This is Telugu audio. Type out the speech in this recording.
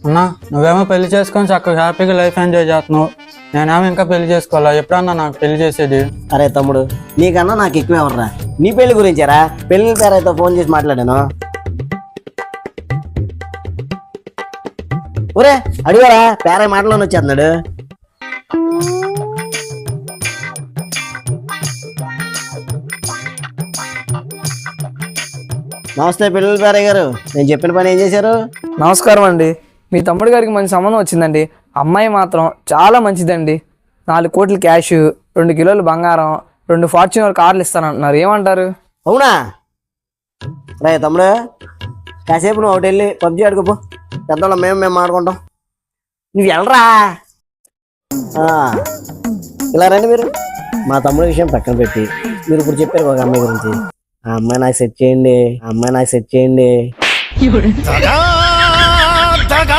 అన్నా నువ్వేమో పెళ్లి చేసుకొని చక్కగా హ్యాపీగా లైఫ్ ఎంజాయ్ చేస్తున్నావు. నేనేమో ఇంకా పెళ్లి చేసుకోవాలా? ఎప్పుడన్నా నాకు పెళ్లి చేసేది? అరే తమ్ముడు, నీకన్నా నాకు ఎక్కువ ఎవర్రా? నీ పెళ్లి గురించారా? పెళ్లి పేరైతే ఫోన్ చేసి మాట్లాడాను. ఒరే అడిగారా, పేరే మాటలోనే వచ్చేస్తున్నాడు. నమస్తే పెళ్ళి పేరయ్య గారు, నేను చెప్పిన పని ఏం చేశారు? నమస్కారం అండి. మీ తమ్ముడు గారికి మంచి సంబంధం వచ్చిందండి. అమ్మాయి మాత్రం చాలా మంచిదండి. 4 కోట్ల క్యాష్, 2 కిలోలు బంగారం, 2 ఫార్చ్యూనర్ కార్లు ఇస్తానంటున్నారు. ఏమంటారు? అవునా? రే తమ్ముడు, కాసేపు నువ్వు ఒకటి వెళ్ళి పబ్జి ఆడుకోపో. పెద్దవాళ్ళం మేము ఆడుకుంటాం. నువ్వు వెళ్ళరా. ఇలా రండి మీరు. మా తమ్ముడి విషయం పక్కన పెట్టి మీరు ఇప్పుడు చెప్పారు ఒక అమ్మాయి గురించి. ఆ అమ్మాయి నాకు సెట్ చేయండి, ఆ అమ్మాయి నాకు సెట్ చేయండి. దగా